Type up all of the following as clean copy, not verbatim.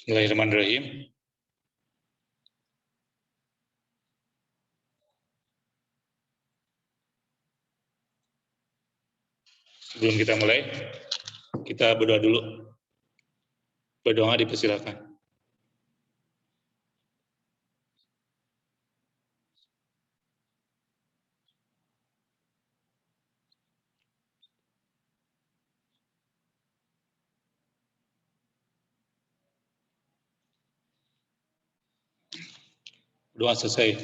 Bismillahirrahmanirrahim. Sebelum kita mulai, kita berdoa dulu. Berdoa dipersilakan. Doa selesai.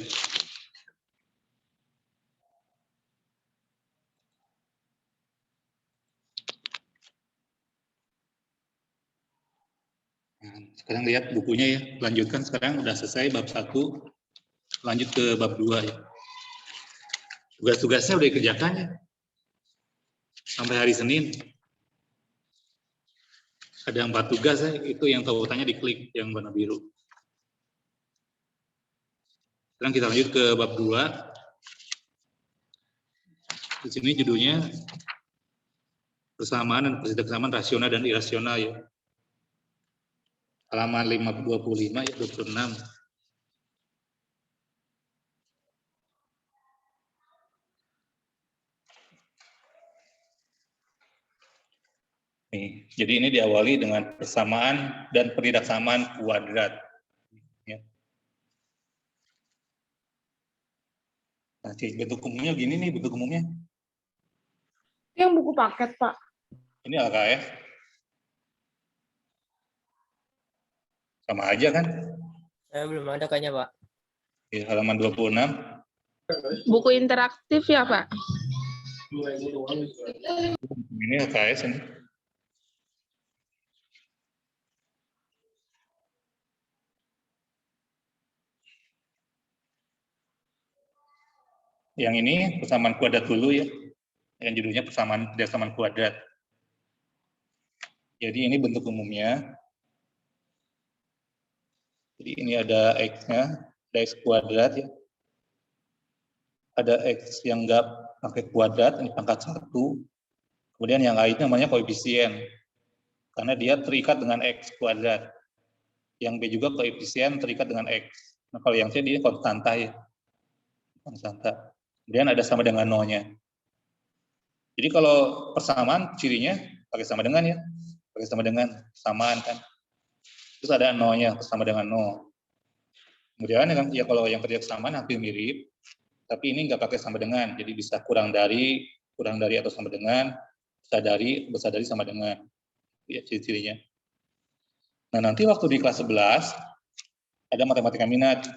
Sekarang lihat bukunya ya, lanjutkan. Sekarang udah selesai bab 1, lanjut ke bab 2 ya. Tugas-tugasnya udah dikerjakan ya. Sampai hari Senin. Ada 4 tugas ya, itu yang tautannya diklik, yang warna biru. Sekarang kita lanjut ke bab 2. Di sini judulnya persamaan dan ketidaksamaan rasional dan irasional ya. Halaman 525 ya, 26. Nih, jadi ini diawali dengan persamaan dan ketidaksamaan kuadrat. Ya. Nah, bentuk umumnya gini nih, bentuk umumnya. Yang buku paket, Pak. Ini LKS. Sama aja kan? Belum ada kayaknya, Pak. Di halaman 26. Buku interaktif ya, Pak? Ini LKS ini. Yang ini persamaan kuadrat dulu ya. Yang judulnya persamaan kuadrat. Jadi ini bentuk umumnya. Jadi ini ada X-nya, ada X kuadrat ya. Ada X yang enggak pakai kuadrat, ini pangkat 1. Kemudian yang lain namanya koefisien. Karena dia terikat dengan X kuadrat. Yang B juga koefisien terikat dengan X. Nah kalau yang C dia konstanta ya. Konstanta. Kemudian ada sama dengan nolnya. Jadi kalau persamaan cirinya pakai sama dengan ya. Pakai sama dengan, samaan kan. Terus ada nolnya, sama dengan nol. Kemudian ya kalau yang ketidaksamaan hampir mirip, tapi ini nggak pakai sama dengan, jadi bisa kurang dari atau sama dengan, besar dari sama dengan, ya ciri-cirinya. Nah nanti waktu di kelas 11 ada matematika minat.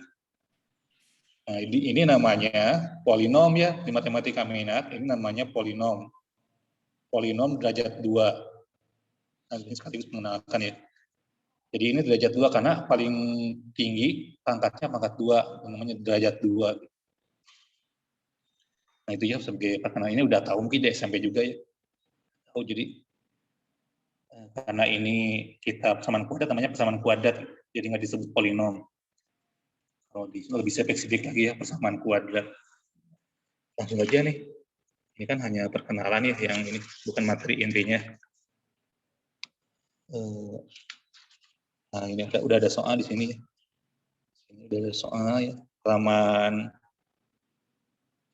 Nah ini namanya polinom ya, di matematika minat ini namanya polinom. Polinom derajat 2. Nah ini sekaligus mengenalkan ya. Jadi ini derajat 2 karena paling tinggi pangkatnya pangkat 2, namanya derajat 2. Nah itu ya sebagai karena ini udah tahu mungkin di SMP juga ya. Tahu jadi karena ini kita persamaan kuadrat namanya persamaan kuadrat, jadi nggak disebut polinom. Kalau lebih spesifik lagi ya persamaan kuadrat. Langsung aja nih. Ini kan hanya perkenalan ya yang ini bukan materi intinya. Nah ini udah ada soal di sini ya. Ini udah ada soal ya. Halaman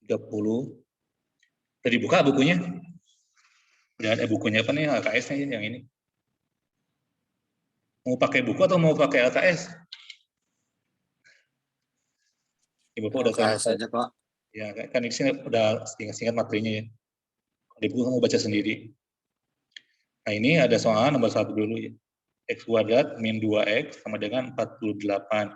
30. Udah dibuka bukunya? Udah ada bukunya apa nih LKS-nya yang ini? Mau pakai buku atau mau pakai LKS? Ibu udah LKS aja, Pak. Ya kan ini udah singkat-singkat materinya ya. Di buku kamu baca sendiri. Nah ini ada soal nomor 1 dulu ya. X kuadrat min 2X sama dengan 48.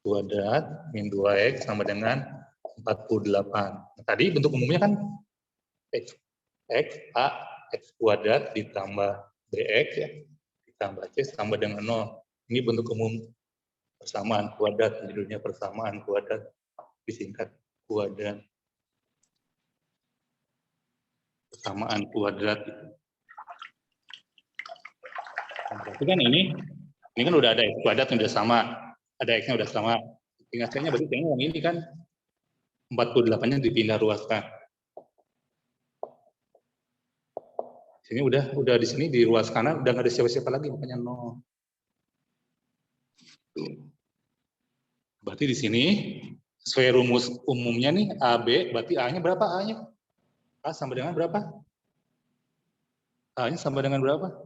Kuadrat min 2X sama dengan 48. Nah, tadi bentuk umumnya kan X A, X kuadrat ditambah BX ya, ditambah C sama dengan 0. Ini bentuk umum persamaan kuadrat, judulnya persamaan kuadrat, disingkat kuadrat. Persamaan kuadrat. Berarti kan ini kan udah ada X kuadrat yang udah sama, ada X-nya udah sama. Tinggal C-nya berarti yang ini kan 48-nya dipindah ruaskan. Sini udah di sini di ruas kanan udah nggak ada siapa-siapa lagi, makanya 0. Berarti di sini sesuai rumus umumnya nih AB, berarti A-nya berapa A-nya? A sama dengan berapa? A-nya sama dengan berapa?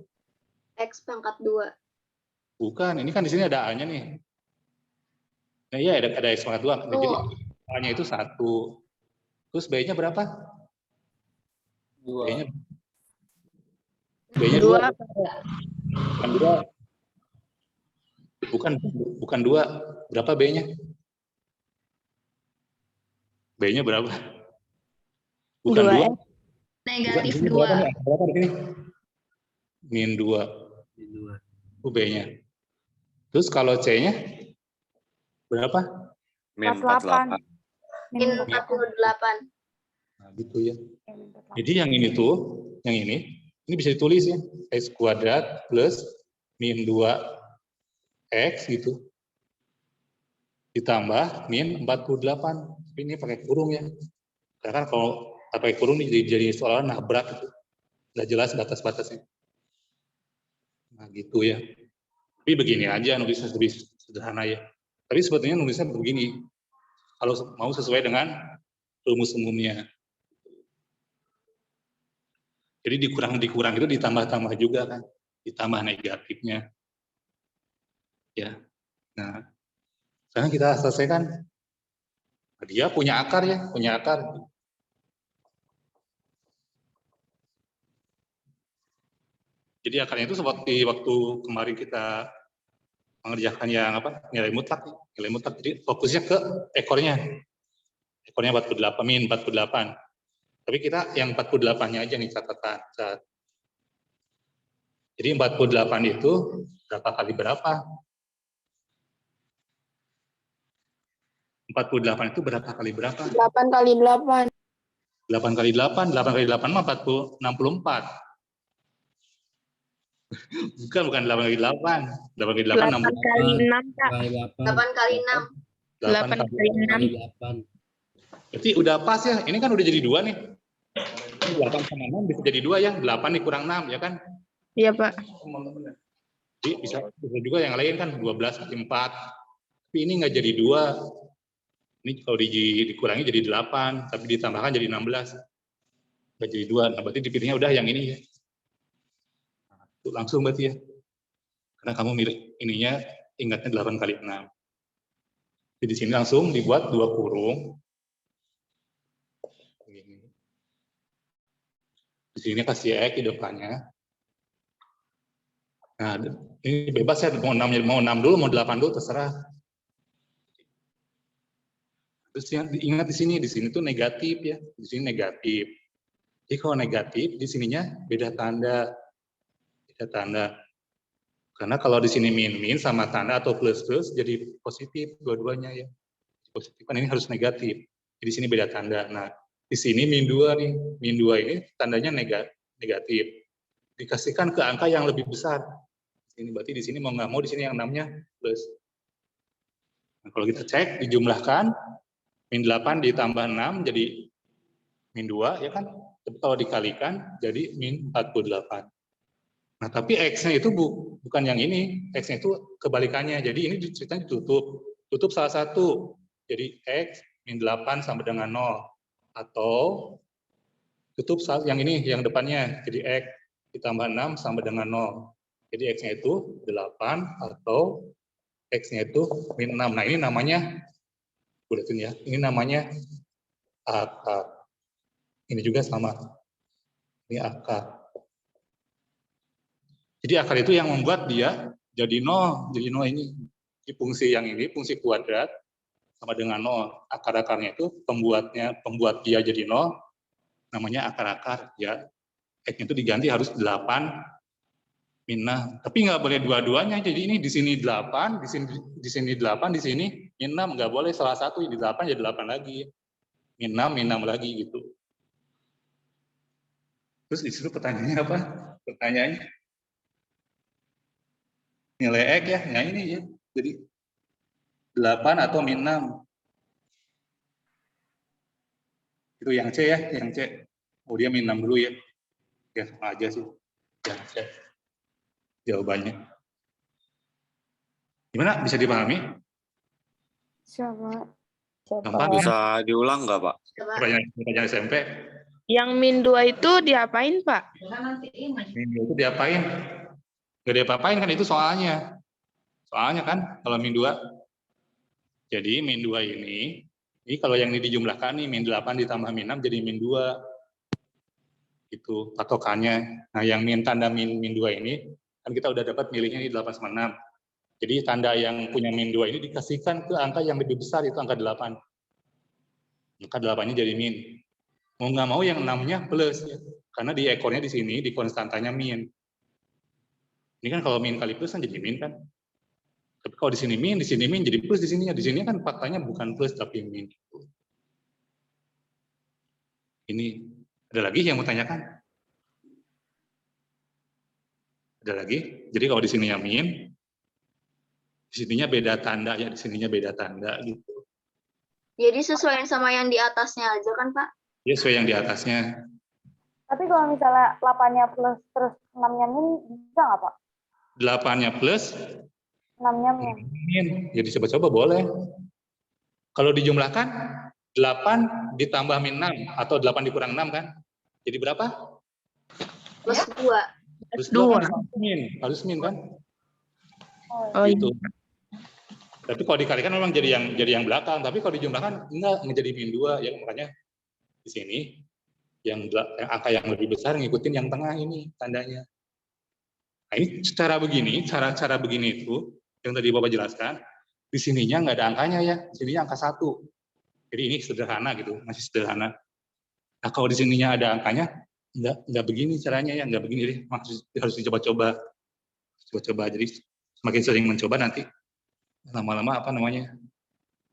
X pangkat 2. Bukan, ini kan di sini ada A-nya nih. Nah iya ada X pangkat 2. Nah, jadi A-nya itu 1. Terus B-nya berapa? 2. B-nya 2. Bukan 2. Bukan 2. Berapa B-nya? B-nya berapa? Bukan 2. Negatif Berapa 2. nih? Berapa di sini? Min 2. Itu B-nya. Terus kalau C-nya berapa? Min 48. Min 48. Nah, gitu ya. Jadi yang ini tuh, yang ini bisa ditulis ya. X kuadrat plus min 2X gitu. Ditambah min 48. Ini pakai kurung ya. Karena kan kalau pakai kurung ini jadi soal nabrak gitu. Nggak jelas batas-batasnya. Nah gitu ya. Tapi begini aja nulisnya lebih sederhana ya. Tapi sebetulnya nulisnya begini. Kalau mau sesuai dengan rumus umumnya. Jadi dikurang itu ditambah-tambah juga kan. Ditambah negatifnya. Ya. Nah, sekarang kita selesaikan. Dia punya akar ya, punya akar. Jadi akarnya itu seperti waktu kemarin kita mengerjakan yang apa? Nilai mutlak. Nilai mutlak. Jadi fokusnya ke ekornya. Ekornya 48, min 48. Tapi kita yang 48-nya aja nih catatan. Jadi 48 itu berapa kali berapa? 48 itu berapa kali berapa? 8 kali 8. 8 kali 8 mah 64. Bukan 8 kali 8. 8 kali 8, 8 kali 6, Kak. 8 kali 6. 8 kali 6. Berarti udah pas ya. Ini kan udah jadi 2 nih. 8 sama 6 bisa jadi 2 ya. 8 dikurang 6 ya kan? Iya, Pak. Jadi bisa juga yang lain kan 12 kali 4. Tapi ini nggak jadi 2. Ini kalau dikurangi jadi 8, tapi ditambahkan jadi 16. Nggak jadi 2. Nah, berarti dipilihnya udah yang ini ya. Nah, itu langsung berarti ya. Karena kamu milih ininya ingatnya 8 kali 6. Jadi di sini langsung dibuat 2 kurung. Di sini kasih X di depannya. Nah, ini bebas ya, mau 6 dulu, mau 8 dulu, terserah. Terus ingat di sini tuh negatif ya, di sini negatif. Jadi kalau negatif, di sininya beda tanda. Karena kalau di sini min sama tanda atau plus jadi positif dua-duanya ya. Positif kan ini harus negatif. Jadi di sini beda tanda. Nah, di sini min 2 nih, min 2 ini tandanya negatif. Dikasihkan ke angka yang lebih besar. Ini berarti di sini mau nggak mau di sini yang namanya plus. Nah, kalau kita cek dijumlahkan min 8 ditambah 6 jadi min 2 ya kan. Tapi kalau dikalikan jadi min 48. Nah, tapi X-nya itu bukan yang ini. X-nya itu kebalikannya. Jadi ini ceritanya ditutup. Tutup salah satu. Jadi X min 8 sama dengan 0. Atau tutup yang ini yang depannya. Jadi X ditambah 6 sama dengan 0. Jadi X-nya itu 8 atau X-nya itu min 6. Nah, ini namanya, buletin ya, ini namanya akar. Ini juga sama. Ini akar. Jadi akar itu yang membuat dia jadi 0. Jadi 0 ini. Di fungsi yang ini, fungsi kuadrat, sama dengan 0. Akar-akarnya itu pembuat dia jadi 0, namanya akar-akar. Ya. X-nya itu diganti harus 8 min 6. Tapi nggak boleh dua-duanya. Jadi ini di sini 8, di sini 8, di sini min 6. Nggak boleh salah satu di 8 jadi 8 lagi. Min 6 lagi gitu. Terus di situ pertanyaannya apa? Pertanyaannya nilai X ya. Nah ini ya. Jadi 8 atau min 6. Itu yang C ya, yang C. Oh dia min 6 dulu ya. Ya, sama aja sih. Ya, cek jawabannya. Gimana? Bisa dipahami? Siapa? Gampang ya? Bisa diulang nggak, Pak? Coba. Pertanyaan SMP. Yang min 2 itu diapain, Pak? Min 2 itu diapain? Nggak diapa-apain kan itu soalnya. Soalnya kan kalau min 2. Jadi min 2 ini kalau yang ini dijumlahkan nih, min 8 ditambah min 6 jadi min 2. Itu patokannya. Nah, yang min tanda min 2 ini, kan kita udah dapat milihnya ini 8 sama 6. Jadi tanda yang punya min 2 ini dikasihkan ke angka yang lebih besar, itu angka 8. Maka 8-nya jadi min. Mau nggak mau yang 6-nya plus. Ya. Karena di ekornya di sini, di konstantanya min. Ini kan kalau min kali plus kan jadi min kan. Tapi kalau di sini min jadi plus di sini. Di sini kan faktanya bukan plus tapi min. Ini ada lagi yang mau tanyakan? Ada lagi? Jadi kalau di sininya min, di sininya beda tanda ya, di sininya beda tanda gitu. Jadi sesuaiin sama yang di atasnya aja kan, Pak? Ya sesuai yang di atasnya. Tapi kalau misalnya 8-nya plus terus 6-nya min, bisa nggak, Pak? 8-nya plus, 6-nya min. min. Jadi coba-coba boleh. Kalau dijumlahkan, 8 ditambah min 6, atau 8 dikurang 6 kan? Jadi berapa? Plus 2. Plus 2 2. kan harus min kan? Oh iya. Gitu. Tapi kalau dikalikan memang jadi yang belakang, tapi kalau dijumlahkan enggak menjadi min 2 ya, makanya di sini yang angka yang lebih besar ngikutin yang tengah ini tandanya. Nah, ini cara begini itu yang tadi Bapak jelaskan, di sininya nggak ada angkanya ya, di sininya angka 1. Jadi ini sederhana gitu, masih sederhana. Nah, kalau di sininya ada angkanya, nggak begini caranya ya, nggak begini, jadi harus dicoba-coba. Jadi semakin sering mencoba nanti lama-lama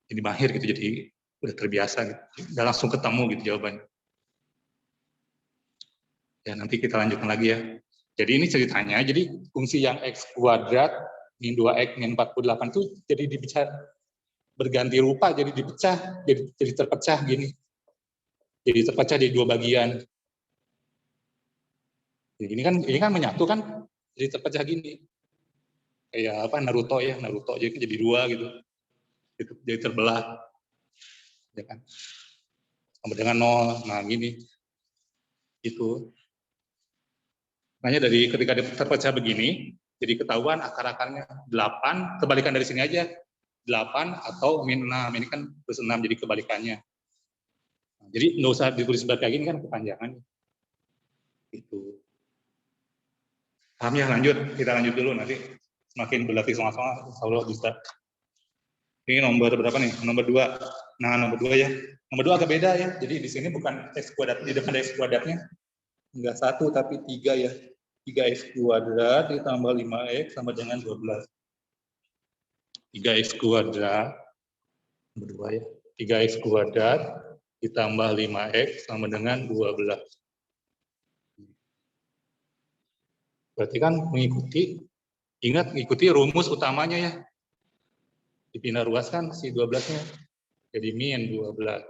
jadi mahir gitu, jadi udah terbiasa gitu, udah langsung ketemu gitu jawabannya. Ya nanti kita lanjutkan lagi ya. Jadi ini ceritanya, jadi fungsi yang x kuadrat min 2x min 48 itu jadi dipecah, berganti rupa, jadi dipecah, jadi terpecah gini. Jadi terpecah di 2 bagian. Jadi ini kan menyatu kan, jadi terpecah gini. Kayak apa Naruto jadi 2 gitu. Jadi terbelah. Ya kan? Sama dengan 0. Nah, gini. Itu. Makanya dari ketika terpecah begini, jadi ketahuan akar-akarnya 8, kebalikan dari sini aja. 8 atau min 6. Ini kan plus 6, jadi kebalikannya. Nah, jadi nggak usah ditulis kayak gini kan kepanjangan. Itu. Paham ya? Kita lanjut dulu nanti. Semakin berlatih sama-sama, insya Allah bisa. Ini nomor berapa nih? Nomor 2. Nah, nomor 2 ya. Nomor 2 agak beda ya. Jadi di sini bukan x kuadrat, di depan ada x kuadratnya. Enggak 1, tapi 3 ya. 3x kuadrat ditambah 5x sama dengan 12. 3x kuadrat, nomor 2 ya. 3x kuadrat ditambah 5x sama dengan 12. Berarti kan ingat mengikuti rumus utamanya ya. Dipindah ruaskan si 12-nya. Jadi min 12.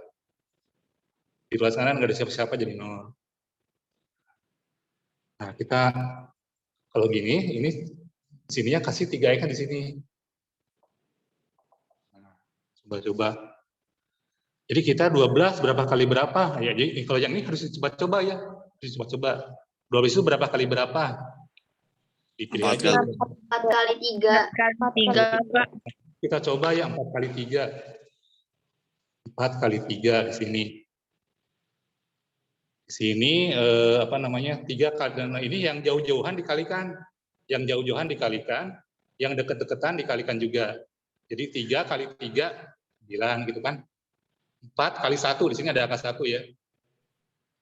Di ruas kanan nggak ada siapa-siapa jadi 0. Nah, kita kalau gini, ini sininya kasih 3x kan di sini. Nah, coba-coba. Jadi kita 12 berapa kali berapa? Ya, jadi kalau yang ini harus coba-coba ya. Harus coba-coba. 12 itu berapa kali berapa? Dipilih aja. 4 kali 3. 4 kali 3, Pak. Kita coba ya 4 kali 3. 4 kali 3 di sini. Di sini 3 kali, nah ini yang jauh-jauhan dikalikan. Yang jauh-jauhan dikalikan, yang deket-deketan dikalikan juga. Jadi 3 kali 3 9 gitu kan. 4 kali 1 di sini ada angka 1 ya.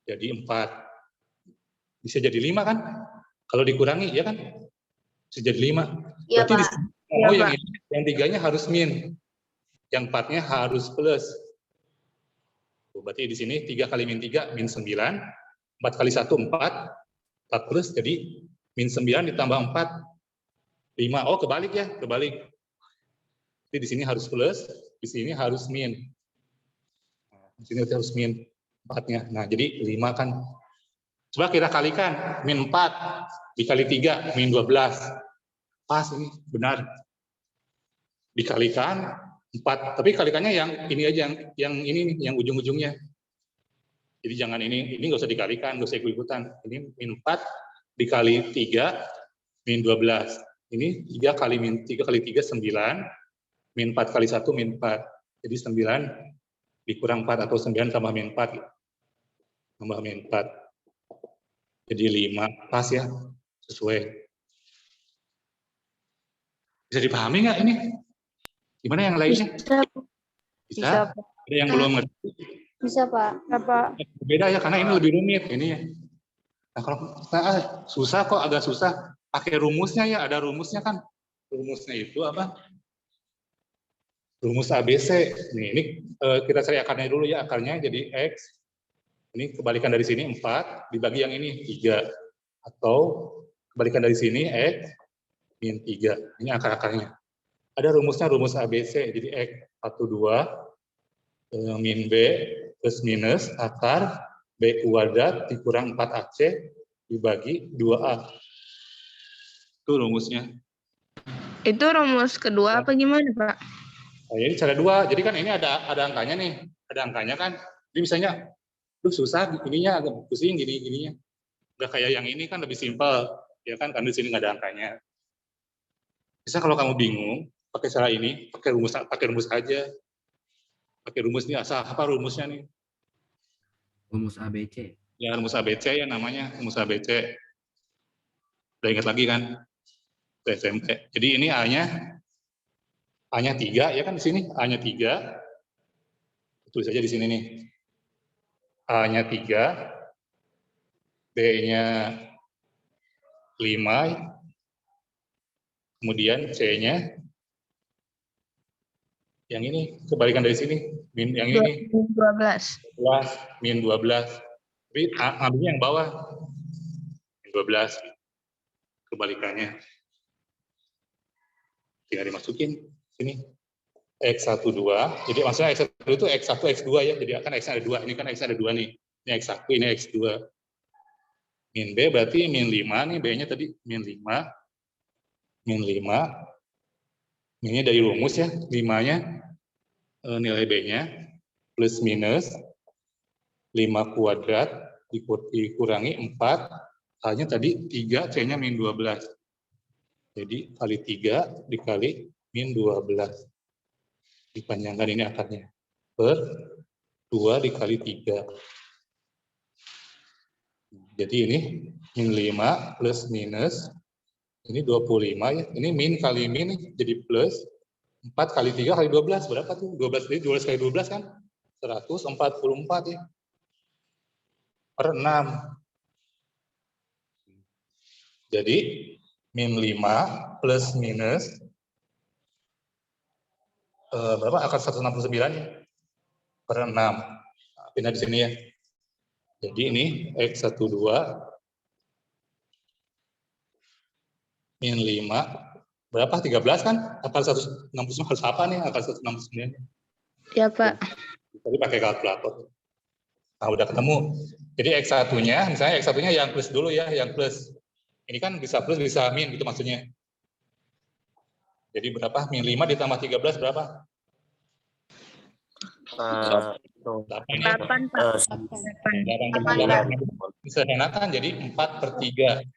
Jadi 4. Bisa jadi 5 kan? Kalau dikurangi ya kan? Bisa jadi 5. Iya, Berarti Pak. yang 3-nya harus min. Yang 4-nya harus plus. Berarti di sini 3 kali min 3, min 9. 4 kali 1, 4. 4 plus, jadi min 9 ditambah 4, 5. Oh, kebalik ya, kebalik. Jadi di sini harus plus, di sini harus min. Di sini harus min 4-nya. Nah, jadi 5 kan Coba kita kalikan, min 4 dikali 3, min 12. Pas ini, benar. Dikalikan 4, tapi kalikannya yang ini aja, yang ini nih, yang ujung-ujungnya. Jadi jangan ini nggak usah dikalikan, nggak usah ikut-ikutan. Ini min 4 dikali 3, min 12. Ini 3 kali 3, 9. Min 4 kali 1, min 4. Jadi 9 dikurang 4 atau 9 tambah min 4. Tambah min 4. Jadi 5. Pas ya, sesuai. Bisa dipahami nggak ini? Gimana yang lainnya? Bisa? Ada yang belum ngerti? Bisa, Pak. Beda ya, karena ini lebih rumit. Ini ya. Nah, kalau susah kok, agak susah. Pakai rumusnya ya, ada rumusnya kan. Rumusnya itu apa? Rumus ABC. Nih, ini kita cari akarnya dulu ya. Akarnya jadi X. Ini kebalikan dari sini 4, dibagi yang ini 3. Atau kebalikan dari sini X min 3. Ini akar-akarnya. Ada rumusnya, rumus ABC. Jadi X 1, 2, min B plus minus akar B kuadrat dikurang 4AC dibagi 2A. Itu rumusnya. Itu rumus kedua apa gimana, Pak? Nah, jadi cara 2. Jadi kan ini ada angkanya nih. Ada angkanya kan. Jadi misalnya, susah ininya agak pusing gininya. Udah kayak yang ini kan lebih simpel. Ya kan, karena di sini nggak ada angkanya. Bisa kalau kamu bingung, pakai cara ini, pakai rumus aja. Pakai rumus ini, asal apa rumusnya nih? Rumus ABC. Ya, rumus ABC ya namanya, rumus ABC. Udah ingat lagi kan? SMP. Jadi ini A-nya 3 ya kan di sini, A-nya 3. Tulis aja di sini nih. A-nya 3, B-nya 5, kemudian C-nya yang ini, kebalikan dari sini, yang ini 12. min 12. Tapi ambilnya yang bawah, min 12, kebalikannya. Tinggal dimasukin sini. X1, 2. Jadi maksudnya X1 itu X1, X2 ya. Jadi kan X ada 2. Ini kan X ada 2 nih. Ini X1, ini X2. Min B berarti min 5 nih. B-nya tadi min 5. Min 5. Ini dari rumus ya. 5-nya nilai B-nya plus minus 5 kuadrat dikurangi 4. A-nya tadi 3, C-nya min 12. Jadi kali 3 dikali min 12. Dipanjangkan ini akarnya. Per 2 dikali 3. Jadi ini min 5 plus minus. Ini 25 ya. Ini min kali min jadi plus. 4 kali 3 kali 12. Berapa tuh? 12 kali 12 kan? 144 ya. Per 6. Jadi min 5 plus minus berapa? Akar 169 ya. Per 6. Pindah di sini ya. Jadi ini X12 min 5 berapa? 13 kan? Akar 169 harus apa nih? Akar 169. Ya, Pak. Tadi pakai kalkulator. Nah, udah ketemu. Jadi X1-nya, misalnya X1-nya yang plus dulu ya, yang plus. Ini kan bisa plus, bisa min, gitu maksudnya. Jadi berapa? Min 5 ditambah 13 berapa? 8, Pak. 8. Bisa enakan jadi 4/3.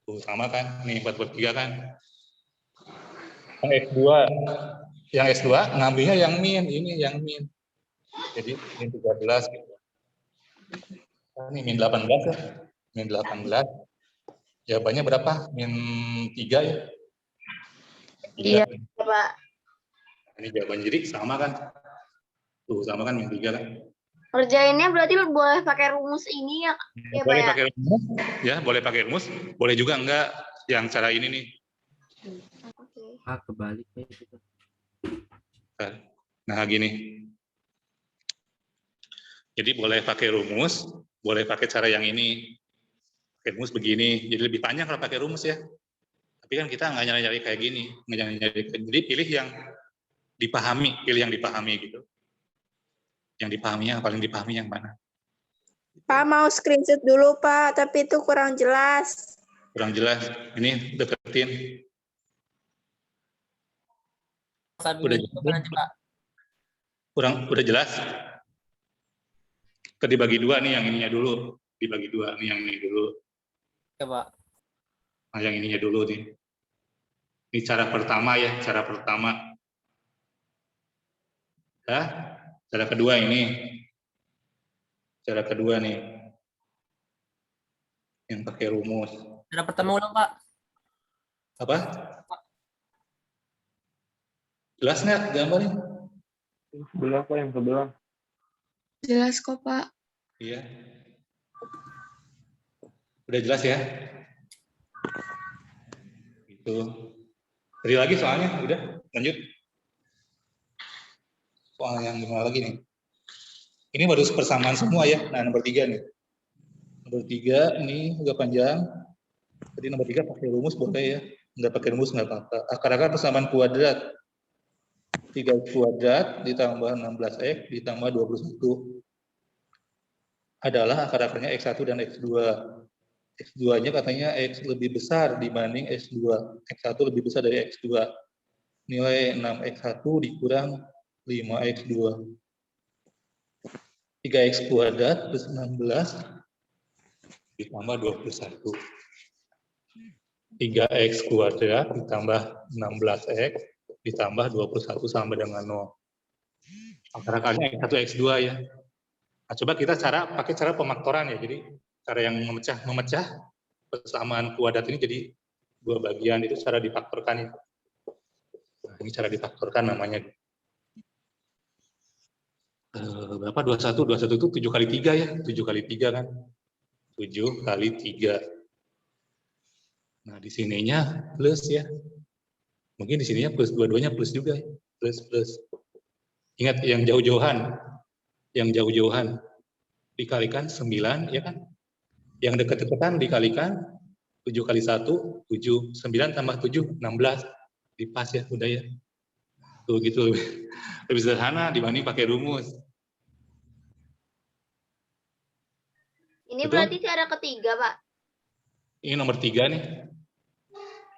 Tuh, sama kan? Nih 4/3 kan? Yang X2 ngambilnya yang min, ini yang min. Jadi min 13 gitu. Nah, ini min 18 ya. Min 18. Jawabannya berapa? Min 3 ya? Iya, Pak. Ini jawabannya jadi sama kan? Tuh, sama kan min 3 kan? Kerjainnya berarti boleh pakai rumus ini ya, ya Pak Boleh ya? pakai rumus, ya, boleh pakai rumus, boleh juga enggak yang cara ini nih. Oke. Kebalik ya gitu. Nah, gini. Jadi boleh pakai rumus, boleh pakai cara yang ini. Pakai rumus begini, jadi lebih panjang kalau pakai rumus ya. Tapi kan kita nggak nyari-nyari kayak gini, nggak nyari-nyari. Jadi pilih yang dipahami, pilih yang dipahami gitu. Yang dipahami, yang paling dipahami yang mana. Pak mau screenshot dulu Pak, tapi itu kurang jelas. Kurang jelas. Ini deketin. Udah jelas? Udah jelas? Kita dibagi dua nih, yang ininya dulu. Dibagi dua nih, yang ini dulu. Ya, Pak. Nah, yang ininya dulu nih. Ini cara pertama ya, cara pertama. Ya, cara kedua ini. Cara kedua nih. Yang pakai rumus. Cara pertama ulang, Pak. Apa? Jelas nggak gambarnya? Sebelah Pak, yang sebelah. Jelas kok, Pak. Iya. Udah jelas ya? Itu. Tadi lagi soalnya, udah lanjut. Soal yang gimana lagi nih? Ini baru persamaan semua ya. Nah, nomor 3 nih. Nomor 3 ini agak panjang. Jadi nomor 3 pakai rumus boleh ya. Nggak pakai rumus nggak apa-apa. Akar-akar persamaan kuadrat. 3x kuadrat ditambah 16x ditambah 21 adalah akar-akarnya x1 dan x2. X2-nya katanya x lebih besar dibanding x2. X1 lebih besar dari x2. Nilai 6x1 dikurang 5x2. 3x kuadrat plus 16 ditambah 21. 3x kuadrat ditambah 16x ditambah 21 sama dengan 0. Akar-akarnya x1 x2 ya. Nah, coba kita pakai cara pemaktoran ya. Jadi cara yang memecah persamaan kuadrat ini jadi dua bagian, itu cara difaktorkan itu. Nah, ini cara difaktorkan namanya. Berapa? 21 itu 7 kali 3 ya. 7 kali 3 kan. 7 kali 3. Nah, di sininya plus ya. Mungkin di sininya plus, dua-duanya plus juga ya. Plus. Ingat yang jauh-jauhan. Yang jauh-jauhan dikalikan 9 ya kan. Yang dekat-dekatan dikalikan 7 kali 1 7, 9 tambah 7 16. Dipas ya, udah ya. Tuh gitu lebih sederhana dibanding pakai rumus. Ini Betul? berarti cara ketiga, Pak. Ini nomor 3 nih.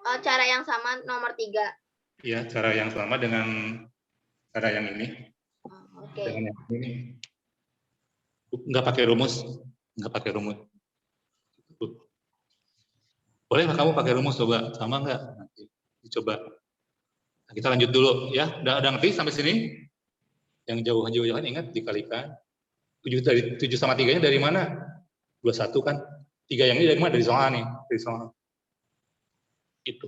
Oh, cara yang sama nomor 3. Ya, cara yang sama dengan cara yang ini. Oh, oke. Dengan yang ini. Nggak pakai rumus. Boleh nggak kamu pakai rumus coba? Sama nggak? Nanti dicoba. Nah, kita lanjut dulu ya. Udah ngerti sampai sini? Yang jauh-jauhan ingat dikalikan. 7 sama 3-nya dari mana? 21 kan? 3 yang ini dari mana? Dari soal nih. Dari soal. Itu.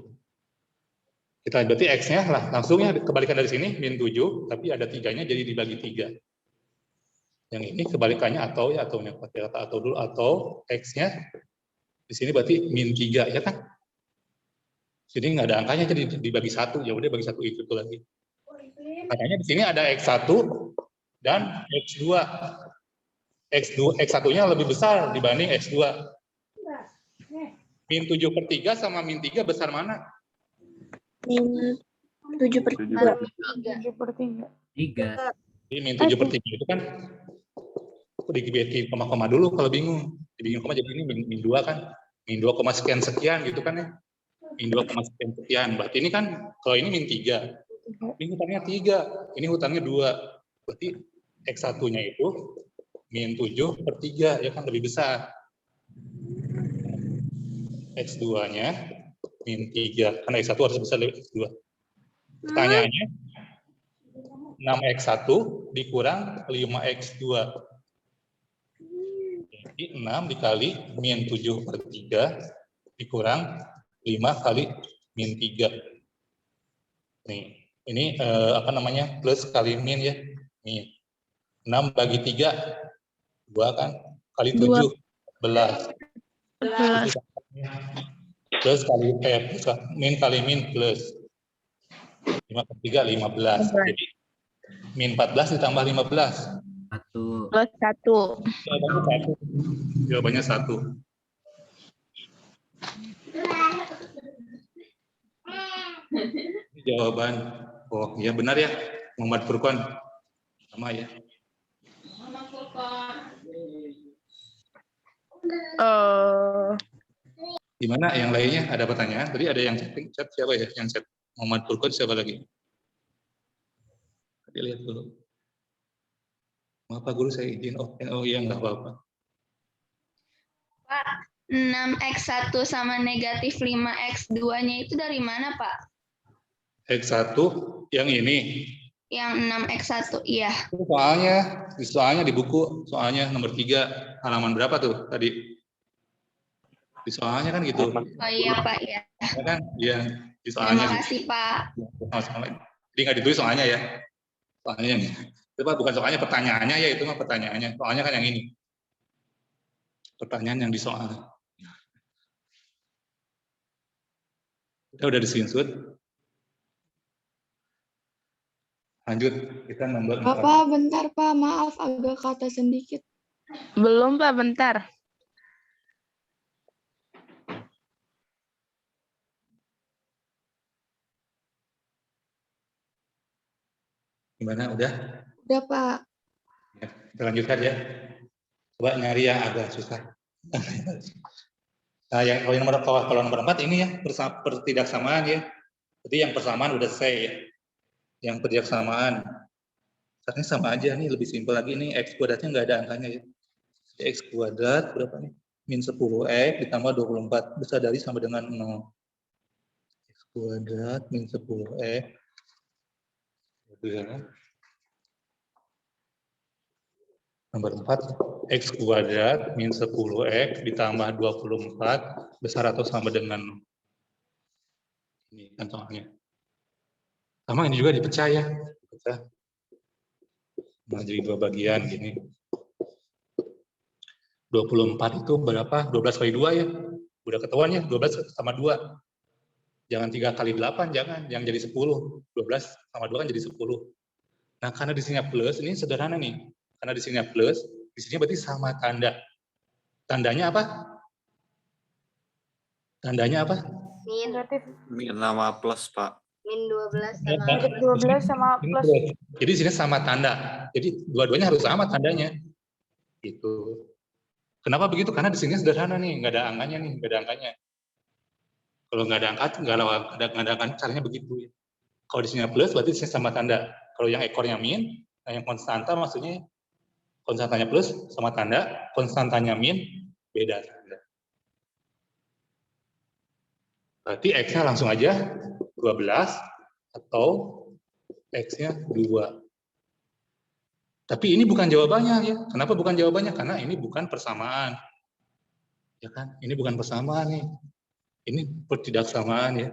Kita berarti X-nya lah. Langsungnya kebalikan dari sini, min 7. Tapi ada 3-nya jadi dibagi 3. Yang ini kebalikannya atau ya, ataunya pakai kata atau dulu. Atau X-nya di sini berarti min 3 ya kan? Sini nggak ada angkanya jadi dibagi 1, ya udah bagi 1 itu lagi. Makanya di sini ada X1 dan X2. X1-nya lebih besar dibanding X2. Min 7/3 sama min 3 besar mana? Min 7/3. 7/3. 3. Jadi min 7/3 itu kan aku dibagi koma-koma dulu kalau bingung. Dibagi koma jadi ini min 2 kan. Min 2, sekian gitu kan ya. Min 2, sekian. Berarti ini kan kalau ini min 3. Ini hutannya 3. Ini hutannya 2. Berarti X1-nya itu min 7/3 ya kan lebih besar. X2-nya min 3. Karena X1 harus besar dari X2. Pertanyaannya 6X1 dikurang 5X2. Jadi 6 dikali min 7/3 dikurang 5 kali min 3. Nih, ini apa namanya? Plus kali min ya. Min. 6 bagi 3 2 kan? Kali 7 11. Plus kali min kali min plus 5/3 15. Jadi min 14 ditambah 15. 1. Plus 1. Jawabannya 1. Jawaban. Oh, ya benar ya. Muhammad Furqan. Sama ya. Gimana yang lainnya? Ada pertanyaan? Tadi ada yang chat siapa ya? Yang chat Muhammad Furqan siapa lagi? Tadi lihat dulu. Maaf Pak Guru, saya izin. Oh iya, nggak apa-apa. Pak, 6x1 sama negatif 5x2-nya itu dari mana, Pak? X1 yang ini. Yang 6x1, iya. Soalnya di buku, soalnya nomor 3, halaman berapa tuh tadi? Di soalnya kan gitu. Oh iya, Pak, ya. Ya kan? Iya, di soalnya. Terima kasih, Pak. Jadi nggak ditulis soalnya ya. Soalnya yang itu Pak, bukan soalnya, pertanyaannya ya, itu mah pertanyaannya. Soalnya kan yang ini. Pertanyaan yang di soal. Kita udah di-screenshot. Lanjut, kita nomor 4. Bapak, bentar Pak, maaf agak kata sedikit. Belum, Pak, bentar. Gimana, udah? Udah Pak. Ya, kita lanjutkan ya. Coba nyari yang agak susah. Nah, kalau nomor 4 ini ya, pertidaksamaan ya. Jadi yang persamaan udah selesai ya. Yang pertidaksamaan. Caranya sama aja nih, lebih simpel lagi nih, X kuadratnya nggak ada angkanya ya. X kuadrat berapa nih? Min 10X ditambah 24, besar dari sama dengan 0. X kuadrat min 10X. Nomor 4, X kuadrat min 10X ditambah 24 besar atau sama dengan 0. Ini kan soalnya. Sama ini juga dipecah ya. Dipecah. Nah, jadi 2 bagian gini. 24 itu berapa? 12 kali 2 ya. Udah ketahuan ya, 12 sama 2. Jangan 3 kali 8, jangan. Yang jadi 10. 12 sama 2 kan jadi 10. Nah, karena di sini plus, ini sederhana nih. Karena di sini plus, di sini berarti sama tanda. Tandanya apa? Tandanya apa? Min Nama plus, Pak. min 12 sama Negatif 12 sama plus. Jadi di sini sama tanda. Jadi dua-duanya harus sama tandanya. Gitu. Kenapa begitu? Karena di sini sederhana nih, nggak ada angkanya nih, nggak ada angkanya. Kalau nggak ada angka, nggak ada angka, caranya begitu. Kalau di sini plus, berarti di sini sama tanda. Kalau yang ekornya min, nah yang konstanta maksudnya konstantanya plus sama tanda, konstantanya min beda tanda. Berarti X-nya langsung aja 12 atau X-nya 2. Tapi ini bukan jawabannya ya. Kenapa bukan jawabannya? Karena ini bukan persamaan. Ya kan? Ini bukan persamaan nih. Ini pertidaksamaan ya.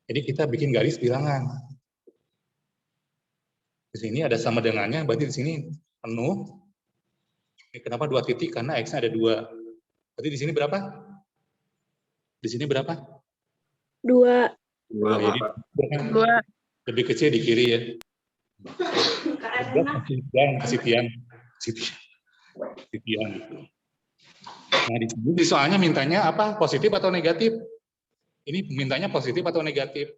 Jadi kita bikin garis bilangan. Di sini ada sama dengannya, berarti di sini penuh. Kenapa 2 titik? Karena X-nya ada 2. Berarti di sini berapa? Di sini berapa? 2. Jadi lebih kecil di kiri ya. Kasih tiang. Nah, di soalnya mintanya apa? Positif atau negatif? Ini mintanya positif atau negatif?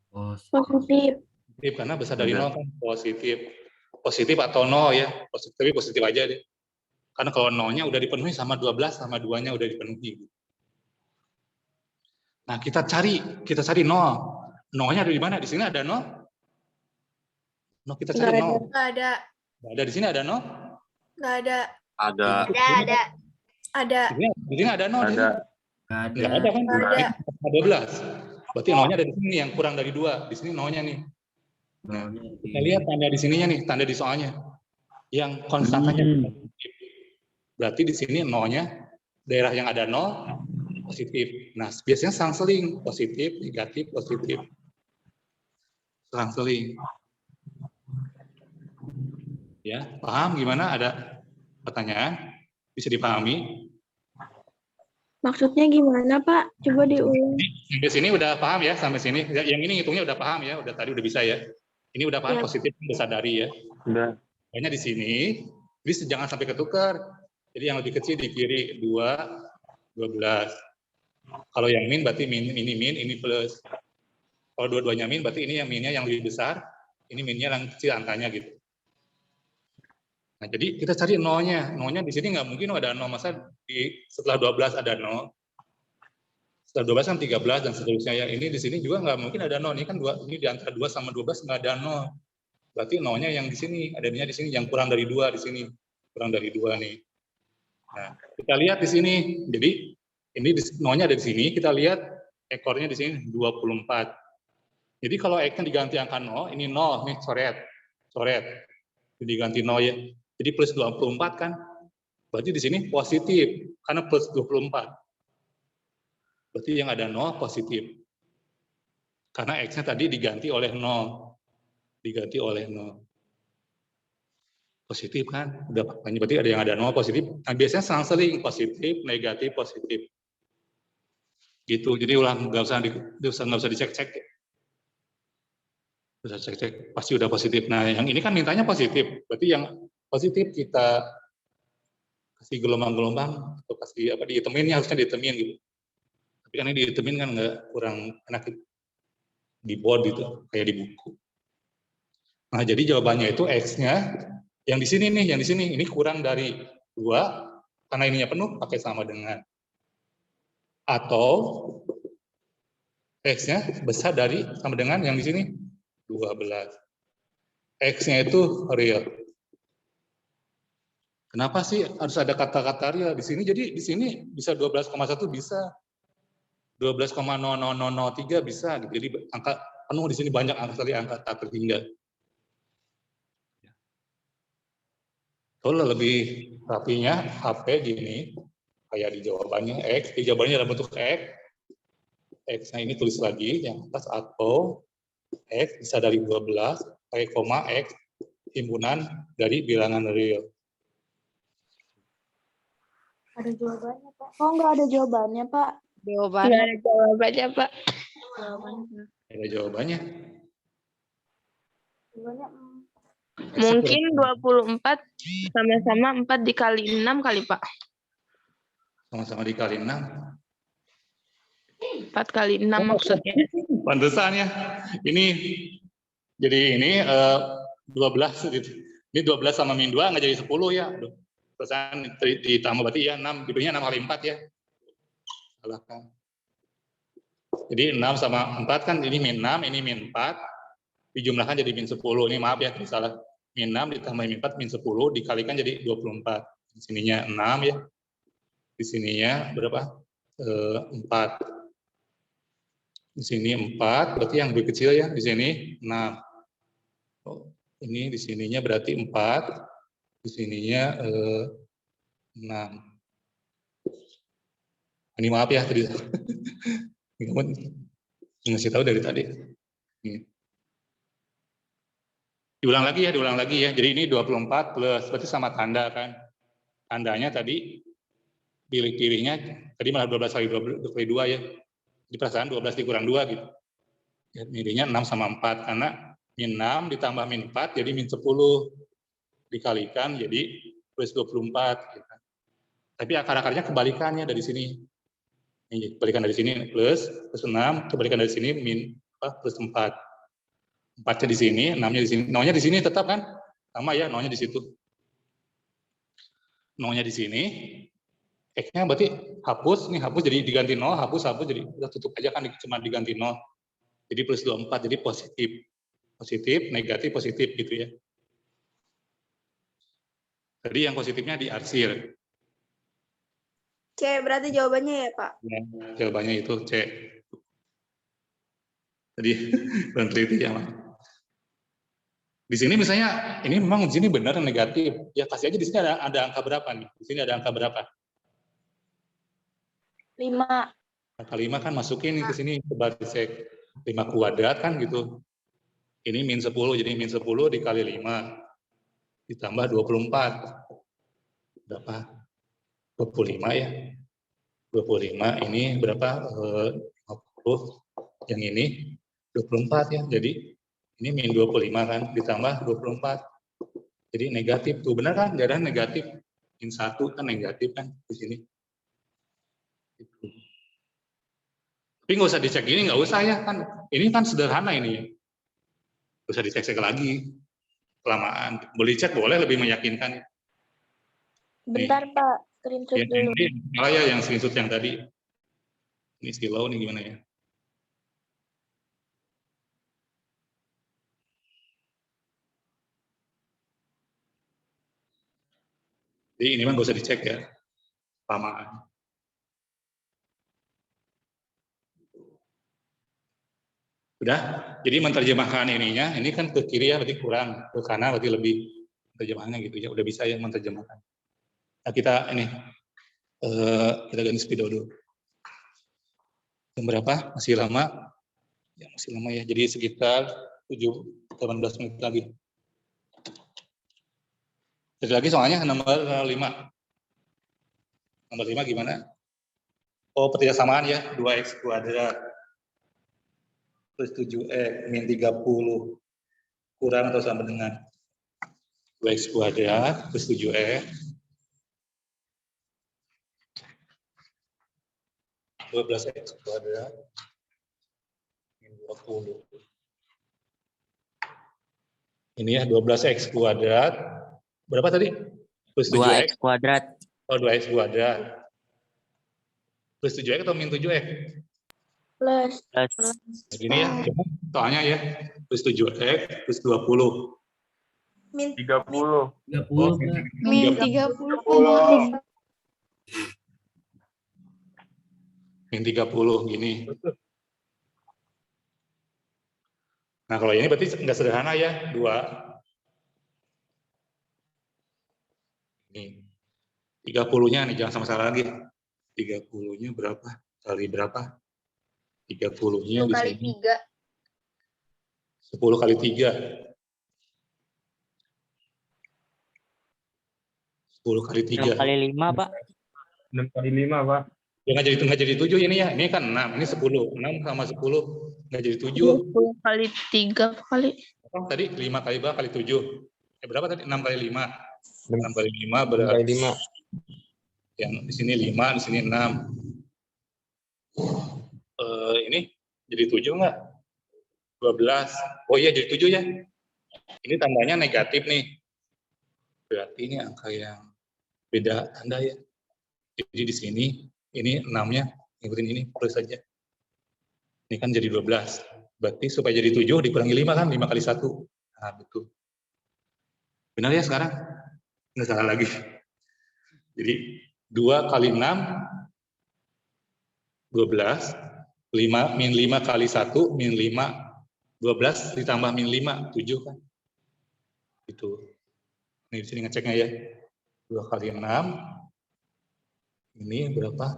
Positif. Positif, karena besar dari 0 kan positif. Positif atau 0 ya. Tapi positif aja deh. Karena kalau 0-nya udah dipenuhi sama 12 sama 2-nya udah dipenuhi. Nah, kita cari 0. 0-nya ada di mana? Di sini ada 0? No, kita cari 0. Nggak ada. Nggak ada di sini ada 0? Nggak ada. Ada. Ada. Di sini ada 0. Nggak ada kan? Nggak ada. 12. Berarti 0-nya ada di sini yang kurang dari 2. Di sini 0-nya nih. Nah, kita lihat tanda di sininya nih, tanda di soalnya. Yang konstantanya positif. Berarti di sini 0-nya, daerah yang ada 0, positif. Nah, biasanya selang-seling. Positif, negatif, positif. Selang-seling. Ya, paham gimana? Ada pertanyaan? Bisa dipahami? Maksudnya gimana Pak? Coba diulang. Sampai sini udah paham ya? Sampai sini. Yang ini ngitungnya udah paham ya? Udah tadi udah bisa ya? Ini udah paham Ya. positif disadari ya? Udah. Pokoknya di sini, jadi jangan sampai ketukar. Jadi yang lebih kecil di kiri 2, 12. Kalau yang min berarti min, ini plus. Kalau dua-duanya min berarti ini yang minnya yang lebih besar, ini minnya yang kecil angkanya gitu. Nah, jadi kita cari nolnya. Nolnya di sini nggak mungkin ada nol. Masa setelah 12 ada nol. Setelah 12 kan 13 dan seterusnya ya. Ini di sini juga nggak mungkin ada nol. Ini kan ini di antara 2 sama 12 nggak ada nol. Berarti nolnya yang di sini, adanya di sini yang kurang dari 2 di sini. Kurang dari 2 nih. Nah, kita lihat di sini. Jadi ini nolnya ada di sini, kita lihat ekornya di sini 24. Jadi kalau X-nya diganti angka 0, ini 0 nih, coret. Jadi ganti 0 ya. Jadi plus 24 kan. Berarti di sini positif karena plus 24. Berarti yang ada 0 positif. Karena X-nya tadi diganti oleh 0. Diganti oleh 0. Positif kan? Udah makanya berarti ada yang ada 0 positif. Nah, biasanya selang-seling positif, negatif, positif. Gitu. Jadi ulang nggak usah dicek-cek. Bisa cek-cek pasti udah positif. Nah, yang ini kan mintanya positif. Berarti yang positif kita kasih gelombang-gelombang atau kasih apa dihitemin, harusnya dihitemin gitu. Tapi kan ini dihitemin kan nggak, kurang enak di board gitu, kayak di buku. Nah, jadi jawabannya itu X-nya yang di sini nih, yang di sini ini kurang dari 2 karena ininya penuh pakai sama dengan, atau X-nya besar dari sama dengan yang di sini 12. X-nya itu real. Kenapa sih harus ada kata-kata real di sini? Jadi di sini bisa 12,1 bisa, 12,00003 bisa. Jadi angka penuh di sini banyak angka tak terhingga. Kalau lebih rapinya HP gini, kayak di jawabannya X, di jawabannya dalam bentuk X. X-nya ini tulis lagi yang atas, atau X bisa dari 12, pakai koma X, himpunan dari bilangan real. Ada jawabannya, Pak. Oh, nggak ada jawabannya, Pak. Nggak ada jawabannya, Pak. Ada jawabannya. Jawabannya Mungkin 24 sama-sama 4 dikali 6 kali, Pak. Sama-sama dikali 6. 4 kali 6 maksudnya. Pantesan ya. Ini jadi ini 12 gitu. Ini 12 sama min 2 nggak jadi 10 ya. Pesan ditambah berarti ya 6, judulnya 6 kali 4 ya. Salah kan. Jadi 6 sama 4 kan ini min 6, ini min 4. Dijumlahkan jadi min 10. Ini maaf ya, salah. Min 6 ditambah min 4 min 10 dikalikan jadi 24. Di sininya 6 ya. Di sininya berapa? 4. Di sini 4, berarti yang lebih kecil ya. Di sini 6. Oh, ini di sininya berarti 4. Di sininya 6. Ini maaf ya tadi. Ngasih tahu dari tadi. Ini. Diulang lagi ya. Jadi ini 24 plus, berarti sama tanda kan. Tandanya tadi pilih-pilihnya tadi malah 12 kali 2 ya. Di perasaan 12 dikurang 2 gitu. Ya, milihnya 6 sama 4 karena min 6 ditambah min 4 jadi min 10 dikalikan jadi plus 24 gitu. Tapi akar-akarnya kebalikannya dari sini. Ini kebalikan dari sini plus 6, kebalikan dari sini min plus 4. 4-nya di sini, 6-nya di sini. 0-nya di sini tetap kan? Sama ya, 0-nya di situ. 0-nya di sini. X-nya berarti hapus, nih hapus jadi diganti 0, hapus jadi udah tutup aja kan cuma diganti 0. Jadi plus 24, jadi positif. Positif, negatif, positif gitu ya. Jadi yang positifnya diarsir. C, berarti jawabannya ya, Pak? Ya, jawabannya itu C. Jadi belum teliti ya, Mas. Di sini misalnya, ini memang di sini benar negatif. Ya kasih aja di sini ada angka berapa nih? Di sini ada angka berapa? 5. Angka 5 kan masukin ke sini ke baris X. 5 kuadrat kan gitu. Ini min 10, jadi min 10 dikali 5. Ditambah 24. Berapa? 25 ya. 25 ini berapa? 50. Yang ini 24 ya. Jadi ini min 25 kan ditambah 24. Jadi negatif tuh. Benar kan? Ada negatif. Min 1 kan negatif kan di sini. Tapi nggak usah dicek ini, nggak usah ya kan. Ini kan sederhana ini. Nggak usah dicek-cek lagi. kelamaan. Boleh cek, boleh lebih meyakinkan. Bentar Pak, screenshot dulu. Ini malah ya yang screenshot yang tadi. Ini silau nih gimana ya? Jadi ini mah nggak usah dicek ya, kelamaan. Udah, jadi menerjemahkan ininya, ini kan ke kiri ya berarti kurang, ke kanan berarti lebih, terjemahannya gitu ya, udah bisa ya menerjemahkan. Nah kita ini, kita ganti speedo dulu. Jam berapa? Masih lama? Ya masih lama ya, jadi sekitar 18 menit lagi. Jadi lagi soalnya nomor 5. Nomor 5 gimana? Oh, persamaan ya, 2x kuadrat plus 7x min 30 kurang atau sama dengan 2x kuadrat plus 7x 12x kuadrat min 20. Ini ya 12x kuadrat. Berapa tadi? Plus 7x. 2x kuadrat. Oh, 2x kuadrat. Plus 7x atau min 7x? Plus. Begini ya, soalnya ya. Plus 7x plus 20. Min 30. 30. Min 30 Pak. Min 30 gini. Nah, kalau ini berarti nggak sederhana ya, 2. Ini 30-nya nih, jangan sama salah lagi. 30-nya berapa? Kali berapa? 30-nya 10 di kali sini. 3. 10 kali 3. 10 kali 3. 6 kali 5, Pak. 6 kali 5, Pak. Ya nggak jadi 7 ini ya. Ini kan 6, ini 10. 6 sama 10 nggak jadi 7. 10 kali 3 kali. Oh, tadi 5 kali berapa kali 7? Berapa tadi? 6 kali 5. 6 kali 5 6 berarti kali 5. yang di sini 5, di sini 6. Ini jadi 7 nggak? 12. Oh iya jadi 7 ya. Ini tandanya negatif nih. Berarti ini angka yang beda tanda ya. Jadi di sini ini 6-nya ngikutin ini plus saja. Ini kan jadi 12. Berarti supaya jadi 7 dikurangi 5 kan 5 kali 1. Nah, betul. Benar ya sekarang? Nggak salah lagi. Jadi 2 kali 6 12. 5 min 5 kali 1 min 5 12 ditambah min 5 7 kan. Itu. Ini di sini ngeceknya ya. 2 kali 6 ini berapa?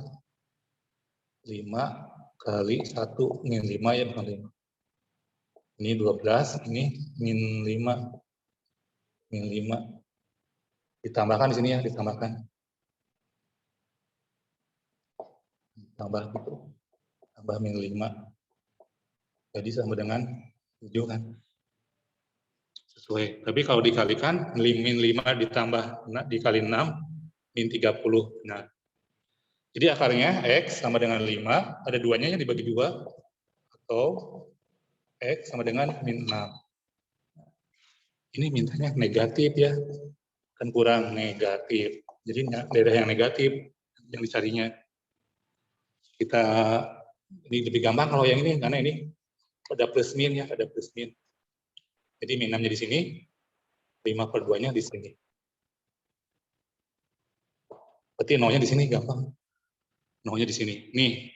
5 kali 1 min 5 ya, bukan 5. Ini 12, ini min 5. Min 5. Ditambahkan di sini ya, ditambahkan. Tambah gitu. Tambah min 5. Jadi sama dengan 7 kan. Sesuai. Tapi kalau dikalikan, min 5 ditambah dikali 6, min 30. Nah, jadi akarnya X sama dengan 5, ada 2-nya yang dibagi 2, atau X sama dengan min 6. Ini mintanya negatif ya, kan kurang negatif. Jadi daerah yang negatif yang dicarinya. Kita, ini lebih gampang kalau yang ini, karena ini ada plus min ya, ada plus min. Jadi min 6-nya di sini, 5/2-nya di sini. Berarti 0-nya di sini gampang. 0-nya di sini. Nih,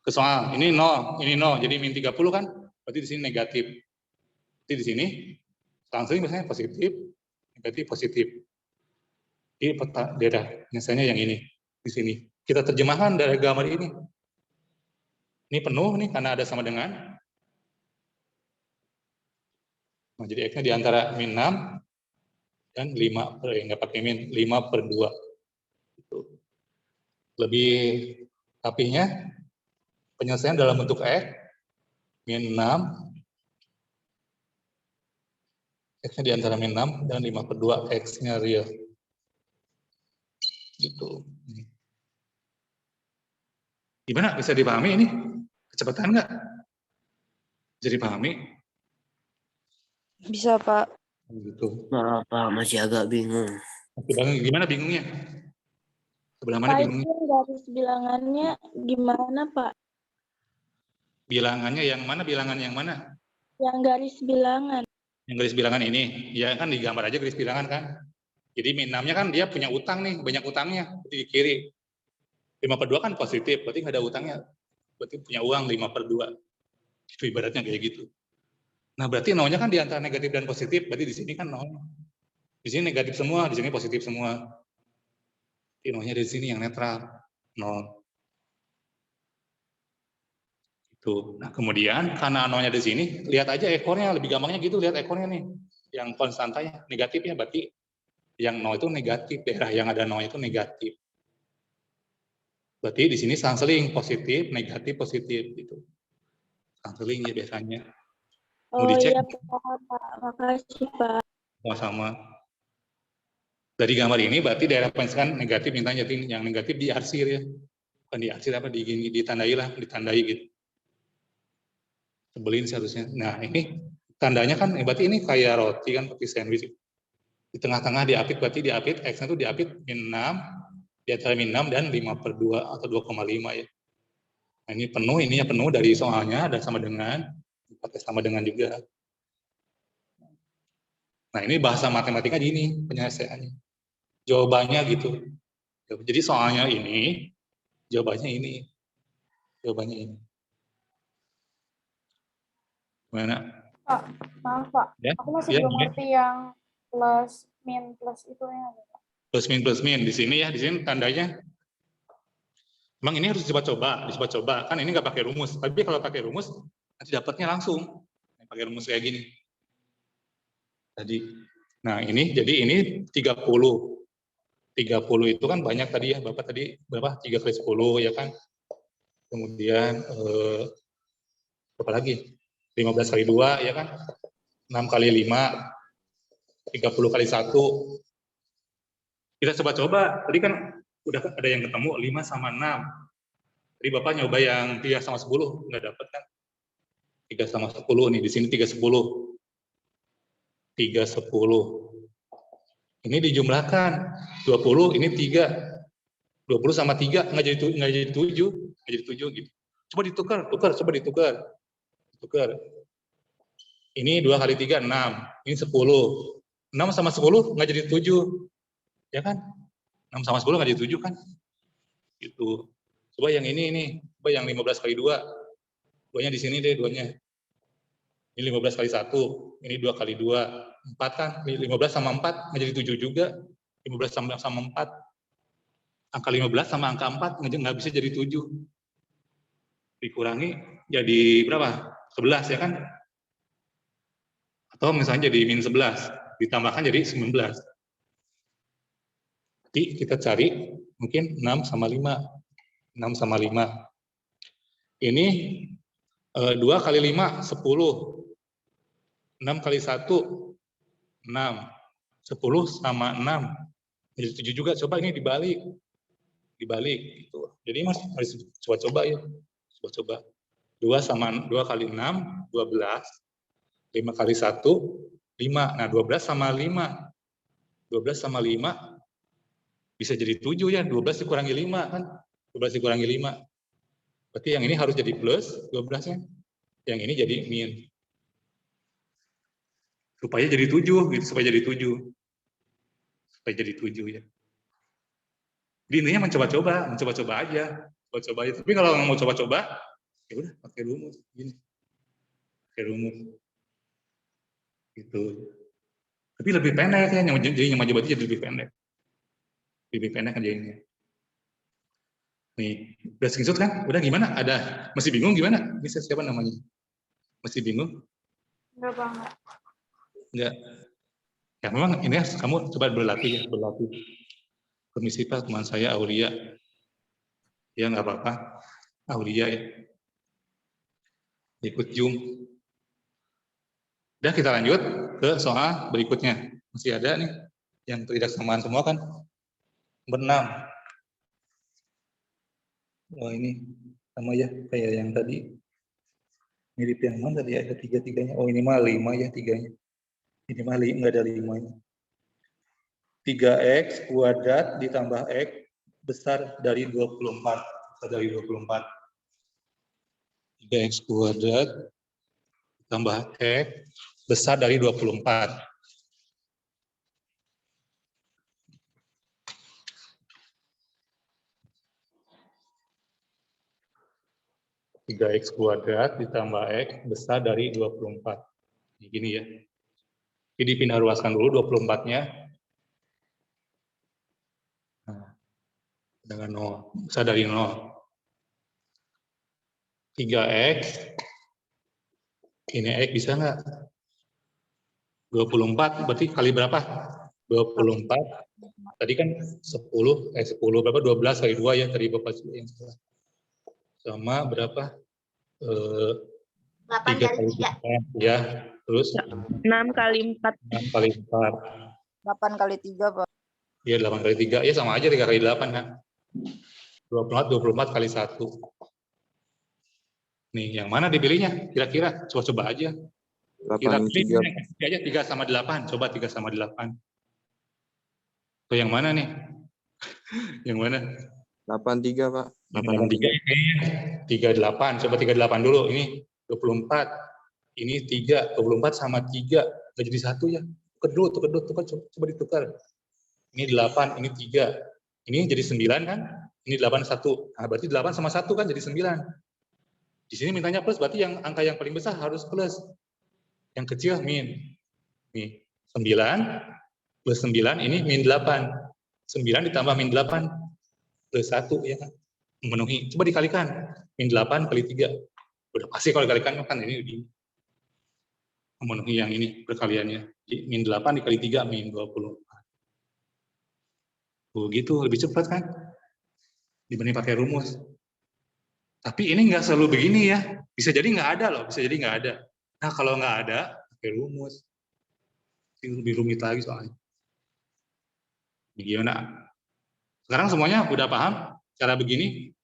ke soal, ini 0, ini 0. Jadi min 30 kan, berarti di sini negatif. Jadi di sini, langsung misalnya positif, negatif, positif. Di peta daerah, misalnya yang ini, di sini. Kita terjemahkan dari gambar ini. Ini penuh nih, karena ada sama dengan. Nah, jadi X-nya di antara min 6 dan 5, nggak pakai min, 5/2. Itu. Lebih rapihnya, penyelesaian dalam bentuk X, min 6, X-nya di antara min 6 dan 5/2, X-nya real. Gitu. Gimana? Bisa dipahami ini? Kecepatan nggak? Bisa dipahami? Bisa Pak. Gitu. Maaf Pak, masih agak bingung. Gimana bingungnya? Sebelah mana Pak, bingungnya? itu garis bilangannya gimana, Pak? Bilangannya yang mana? Bilangan yang mana? Yang garis bilangan. Yang garis bilangan ini. Ya kan digambar aja garis bilangan kan. Jadi min-6-nya kan dia punya utang nih, banyak utangnya di kiri. 5/2 kan positif, berarti nggak ada utangnya. Berarti punya uang 5/2. Itu ibaratnya kayak gitu. Nah, berarti nolnya kan di antara negatif dan positif, berarti di sini kan nol. Di sini negatif semua, di sini positif semua. Jadi nolnya di sini yang netral, 0. Itu. Nah, kemudian karena nolnya di sini, lihat aja ekornya, lebih gampangnya gitu, lihat ekornya nih. Yang konstantanya negatif ya, berarti yang 0 itu negatif, daerah yang ada 0 itu negatif. Berarti di sini selang-seling positif, negatif, positif gitu. Selang-seling ya biasanya. Mau Oh dicek? iya, Pak. Makasih, Pak. Sama-sama. Dari gambar ini berarti daerah pensikan negatif, mintanya jadi yang negatif diarsir ya. Bukan diarsir apa, ditandai lah, ditandai gitu. Sebelin seharusnya. Nah ini tandanya kan, berarti ini kayak roti kan, seperti sandwich. Di tengah-tengah diapit, berarti diapit, X-nya itu diapit min 6, di antara min 6 dan 5/2 atau 2,5 ya. Nah ini penuh, ininya penuh dari soalnya, dan sama dengan, pakai sama dengan juga. Nah ini bahasa matematika gini penyelesaiannya. Jawabannya gitu. Jadi soalnya ini, jawabannya ini. Jawabannya ini. Gimana? Pak, maaf Pak. Ya? Aku masih belum ngerti yang plus, min, plus itu ya. Plus min. Di sini ya, di sini tandanya. Emang ini harus dicoba-coba. Kan ini nggak pakai rumus. Tapi kalau pakai rumus, nanti dapatnya langsung. Pakai rumus kayak gini. Tadi. Nah ini, jadi ini 30. 30 itu kan banyak tadi ya, Bapak tadi berapa? 3/10 ya kan? Kemudian berapa lagi? 15/2 ya kan? 6/5, 30/1. Kita coba-coba. Tadi kan udah ada yang ketemu 5 sama 6. Jadi Bapak nyoba yang 3 sama 10, nggak dapat kan? 3 sama 10 nih, di sini 3/10. 3/10. Ini dijumlahkan. 20, ini 3. 20 sama 3 nggak jadi 7, nggak jadi 7 gitu. Coba ditukar. Ini 2 kali 3 6, ini 10. 6 sama 10 nggak jadi 7. Ya kan? 6 sama 10 nggak jadi 7 kan? Gitu. Coba yang ini, coba yang 15/2. Duanya di sini deh, duanya. Ini 15/1, ini 2/2. 4 kan? 15 sama 4 nggak jadi 7 juga. 15 sama 4. Angka 15 sama angka 4 nggak bisa jadi 7. Dikurangi jadi berapa? 11 ya kan? Atau misalnya jadi min 11. Ditambahkan jadi 19. Jadi kita cari mungkin 6 sama 5. 6 sama 5. Ini 2 kali 5, 10. 6 kali 1, 6. 10 sama 6. Jadi 7 juga. Coba ini dibalik. Gitu. Jadi Mas harus coba-coba ya. Coba-coba. 2 kali 6, 12. 5 kali 1, 5. Nah, 12 sama 5. 12 sama 5 bisa jadi 7 ya. 12 dikurangi 5 kan. 12 dikurangi 5. Berarti yang ini harus jadi plus 12-nya. Yang ini jadi min. Supaya jadi 7 gitu, supaya jadi 7 ya. Jadi intinya mencoba-coba aja. Tapi kalau mau coba-coba, ya udah pakai rumus gini. Pakai rumus. Gitu. Tapi lebih pendek ya, jadi yang maju jadi lebih pendek. Lebih pendek kan jadinya. Nih, udah screenshot kan? Udah gimana? Masih bingung gimana? Bisa siapa namanya? Masih bingung? Enggak banget. Enggak. Ya memang ini kamu coba berlatih. Permisi Pak, teman saya Aulia. Ya nggak apa-apa. Aulia ya. Ikut Zoom. Udah kita lanjut ke soal berikutnya. Masih ada nih yang tidak samaan semua kan? Nomor 6. Oh ini sama ya kayak yang tadi. Mirip yang mana tadi ada 3-3-nya. Oh ini mah 5 ya 3-nya. Minimal nggak ada 5-nya. 3x kuadrat ditambah x besar dari 24. Besar dari 24. 3x kuadrat ditambah x besar dari 24. 3x kuadrat ditambah x besar dari 24. Gini ya. Jadi dipindah ruaskan dulu 24-nya. Nah, dengan 0. Besar dari 0. 3x. Ini x bisa nggak? 24 berarti kali berapa? 24. Tadi kan 10 berapa? 12 kali 2 ya. Tadi Bapak yang salah. Sama berapa? 8 kali 3. Ya, terus 6 kali 4. 6 kali 4. 8 kali 3, Pak. Iya, 8 kali 3. Ya, sama aja 3 kali 8, kan? 24 kali 1. Nih, yang mana dipilihnya? Kira-kira, coba-coba aja. Kira pilih aja 3 sama 8. Coba 3 sama 8. Tuh yang mana nih? Yang mana? 83, Pak. 83 38. Coba 38 dulu. Ini 24. Ini 3. 24 sama 3. Nggak jadi 1 ya. Tukar. Coba ditukar. Ini 8, ini 3. Ini jadi 9 kan? Ini 8, 1. Nah, berarti 8 sama 1 kan jadi 9. Di sini mintanya plus, berarti yang angka yang paling besar harus plus. Yang kecil min. Nih, 9 plus 9 ini min 8. 9 ditambah min 8 plus 1 ya kan? Memenuhi. Coba dikalikan. Min 8 kali 3. Udah pasti kalau dikalikan kan ini memenuhi yang ini perkaliannya. Jadi, min 8 dikali 3 min 24. Oh gitu, lebih cepat kan? Dibanding pakai rumus. Tapi ini nggak selalu begini ya. Bisa jadi nggak ada loh, bisa jadi nggak ada. Nah kalau nggak ada, pakai rumus. Lebih rumit lagi soalnya. Gimana? Sekarang semuanya udah paham cara begini?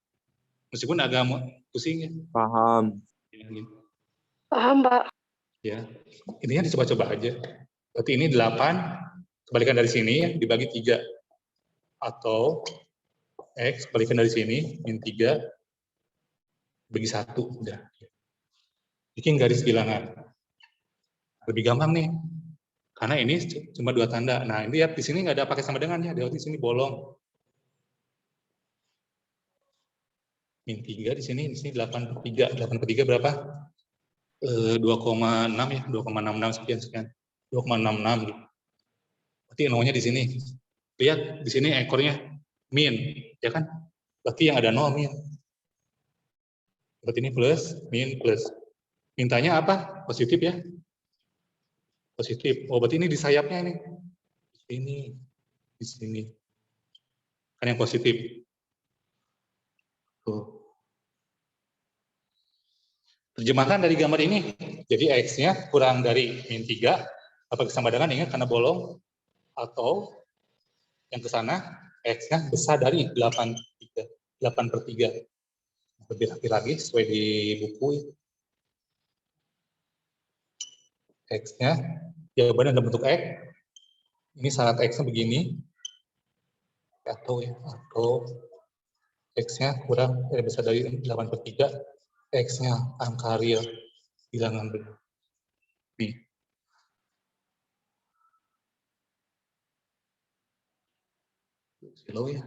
Meskipun agak pusing ya. Paham. Ya, gitu. Paham, Pak. Ya, intinya dicoba-coba aja. Berarti ini 8, kebalikan dari sini ya, dibagi 3. Atau X, kebalikan dari sini, min 3, bagi 1. Udah. Bikin garis bilangan. Lebih gampang nih. Karena ini cuma 2 tanda. Nah, ini lihat di sini nggak ada pakai sama dengan ya. Di sini bolong. Min 3 di sini 8/3. 8/3 berapa? 2,6 ya. 2,66 sekian. 2,66 gitu. Berarti nolnya di sini. Lihat di sini ekornya min, ya kan? Berarti yang ada 0 min. Berarti ini plus, min, plus. Mintanya apa? Positif ya? Positif. Oh, berarti ini di sayapnya ini. Di sini. Kan yang positif. Tuh. Terjemahkan dari gambar ini. Jadi X-nya kurang dari min 3. Apa sama dengan ingat karena bolong. Atau yang ke sana X-nya besar dari 8/3. Lebih rapi lagi sesuai di buku. X-nya jawabannya dalam bentuk X. Ini syarat X-nya begini. Atau X-nya kurang besar dari 8/3. X-nya angka real bilangan benar. Nih. Slow ya.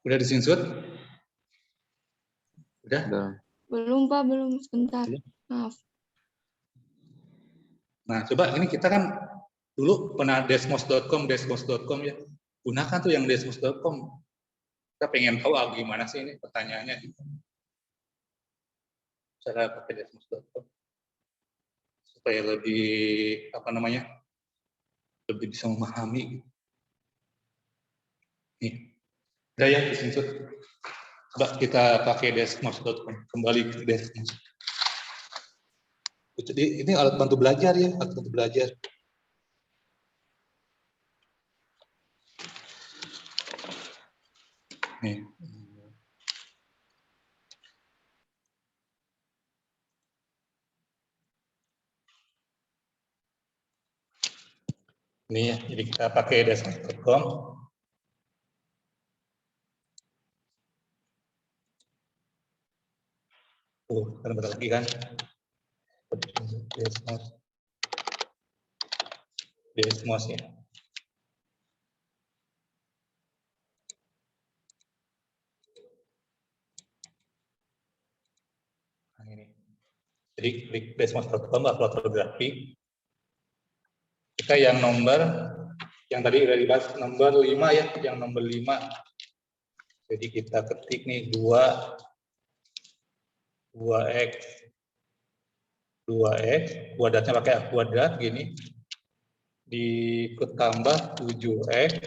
Udah disinsut? Udah? Belum, Pak, belum. Sebentar. Maaf. Nah, coba ini kita kan dulu pernah desmos.com ya. Gunakan tuh yang desmos.com. Kita pengen tahu gimana sih ini pertanyaannya. Cara pakai desmos.com. Supaya lebih, lebih bisa memahami. Nih. Udah ya, disinsut. Coba kita pakai desmos.com. Kembali ke desmos. Jadi ini alat bantu belajar ya, alat bantu belajar. Nih. Ini ya, jadi kita pakai desmos.com. Bentar lagi kan. Desmos ya. Nah, ini. Jadi klik desmos.com, upload fotografi. Kita yang tadi udah dibahas nomor 5 ya, yang nomor 5. Jadi kita ketik nih 2x kuadratnya pakai A kuadrat gini, ditambah 7x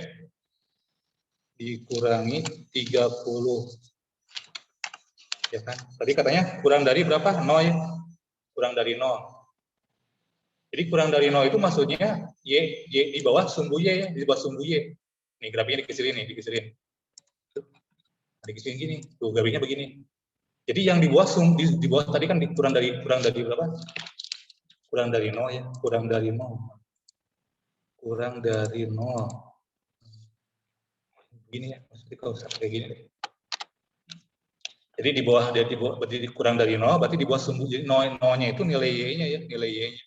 dikurangi 30. Ya kan? Tadi katanya kurang dari berapa? 0 ya. Kurang dari 0. Jadi kurang dari 0 itu maksudnya y di bawah sumbu y ya, di bawah sumbu y. Nih grafiknya dikisirin nih, dikisirin gini. Tuh grafiknya begini. Jadi yang di bawah di bawah tadi kan kurang dari berapa? Kurang dari 0 ya, kurang dari 0. Kurang dari 0. Begini ya, maksudnya kalau kayak gini deh. Jadi di bawah berarti kurang dari 0, berarti di bawah sumbu. Jadi 0-nya itu nilai y-nya ya, nilai y-nya.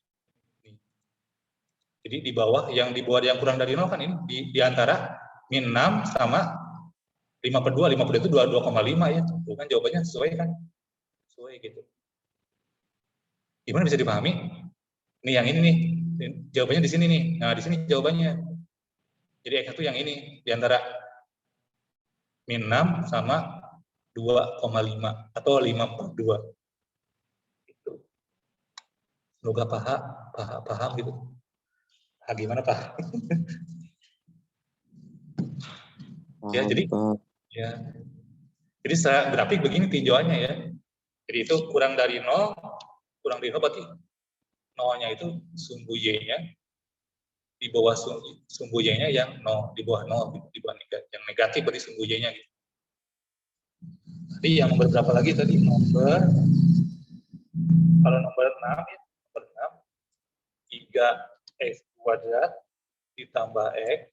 Jadi di bawah yang kurang dari 0 kan ini di antara min 6 sama 5/2. 5/2 itu 2,5 ya. Itu kan jawabannya sesuai kan? Sesuai gitu. Gimana bisa dipahami? Nih yang ini nih. Jawabannya di sini nih. Nah, di sini jawabannya. Jadi X itu yang ini di antara min 6 sama 2,5 atau 5/2. Gitu. Semoga paham gitu. Gimana Pak? Ya, jadi secara grafik begini tinjauannya ya. Jadi itu kurang dari 0 berarti 0-nya itu sumbu y-nya, di bawah sumbu y-nya yang 0, di bawah 0, di bawah yang negatif berarti sumbu y-nya gitu. Tadi yang nomor berapa lagi tadi? Kalau nomor 6 ya, nomor 6 3x kuadrat ditambah x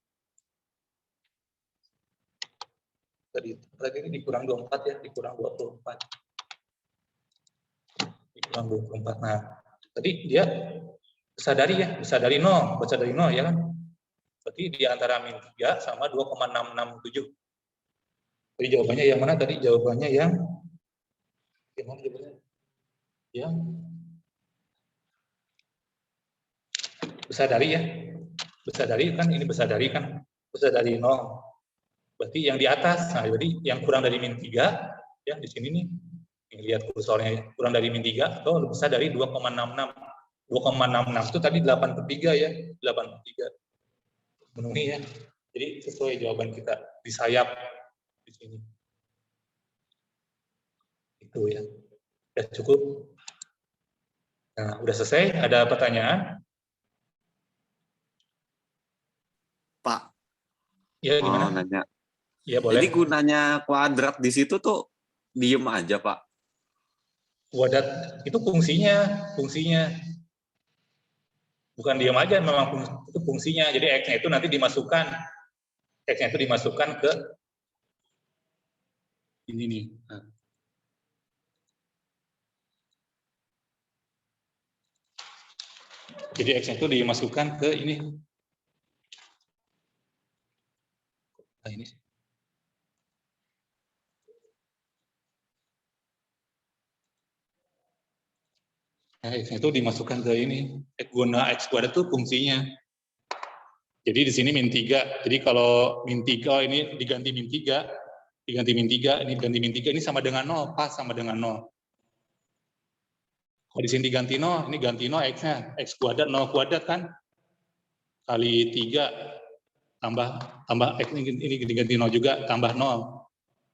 tadi ini dikurang 24 ya, dikurang 24. Nah, tadi dia besar dari 0 ya kan? Berarti di antara min 3 sama 2,667. Jadi jawabannya yang mana tadi? Jawabannya yang mana jawabannya? Yang besar dari ya. Besar dari kan, ini besar dari kan. Besar dari 0. Berarti yang di atas. Nah, berarti yang kurang dari min 3 ya di sini nih. Ini lihat kursornya ya. Kurang dari min 3 atau lebih besar dari 2,66. 2,66 itu tadi 8/3 ya. 8/3. Memenuhi ya. Jadi sesuai jawaban kita di sayap di sini. Itu ya. Sudah cukup. Nah, udah selesai. Ada pertanyaan? Pak. Ya, gimana? Nanya. Ya, boleh. Jadi gunanya kuadrat di situ tuh diem aja, Pak. Kuadrat itu fungsinya. Bukan diam aja, memang itu fungsinya. Jadi X-nya itu nanti dimasukkan. X-nya itu dimasukkan ke ini nih. Nah. Jadi X-nya itu dimasukkan ke ini. Nah, ini. Nah, X-nya itu dimasukkan ke ini. Guna X kuadrat itu fungsinya. Jadi di sini min 3. Jadi kalau min 3 ini diganti min 3, ini diganti min 3, ini sama dengan 0, pas sama dengan 0. Kalau di sini diganti 0, ini ganti 0 X-nya. X kuadrat, 0 kuadrat kan? Kali 3, tambah X ini diganti 0 juga, tambah 0.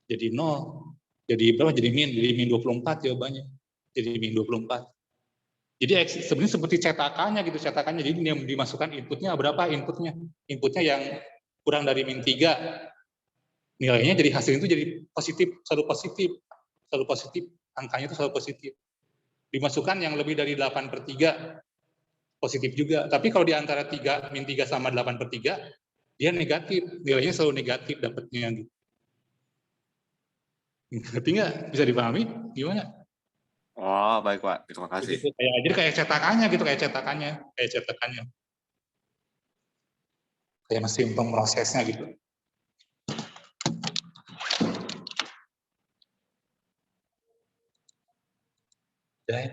Jadi 0. Jadi berapa? Jadi min 24 jawabannya. Jadi min 24. Jadi X sebenarnya seperti cetakannya gitu, cetakannya. Jadi yang dimasukkan inputnya berapa? Inputnya yang kurang dari min 3. Nilainya jadi hasil itu jadi positif, selalu positif. Angkanya itu selalu positif. Dimasukkan yang lebih dari 8/3. positif juga. Tapi kalau di antara min 3 sama 8/3, dia negatif. Nilainya selalu negatif dapatnya. Gitu. Ngerti nggak? Bisa dipahami? Gimana? Oh, baik Pak. Terima kasih. Gitu, jadi kayak cetakannya gitu, kayak cetakannya. Kayak mesin pemrosesnya gitu. Udah ya?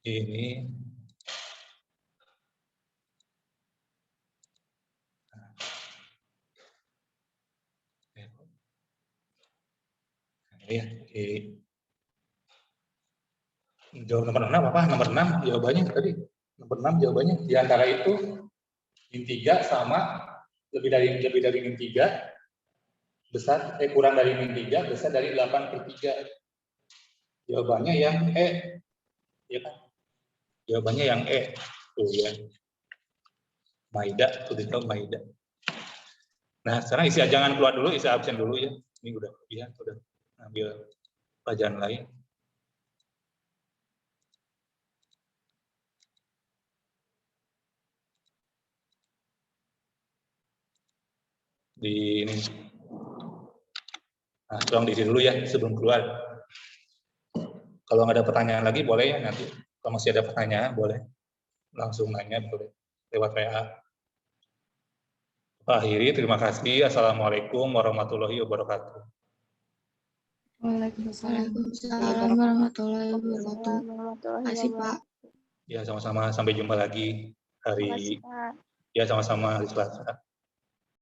Ini ya, jawab nomor 6 apa? Nomor 6 jawabannya tadi. Nomor 6 jawabannya di antara itu min 3 sama lebih dari min 3 besar kurang dari min 3 besar dari 8/3. Jawabannya yang E. Ya kan? Jawabannya yang E. Tuh ya. Maida, tuh ditahu Maida. Nah, sekarang isi jangan keluar dulu, isi absen dulu ya. Ini udah ambil pelajaran lain. Di ini. Nah, tolong diisi dulu ya sebelum keluar. Kalau nggak ada pertanyaan lagi boleh ya nanti. Kalau masih ada pertanyaan boleh langsung nanya boleh lewat WA. Akhiri, terima kasih. Assalamualaikum warahmatullahi wabarakatuh. Waalaikumsalam warahmatullahi wabarakatuh. Terima kasih Pak. Ya sama-sama, sampai jumpa lagi hari. Ya sama-sama hari Selasa.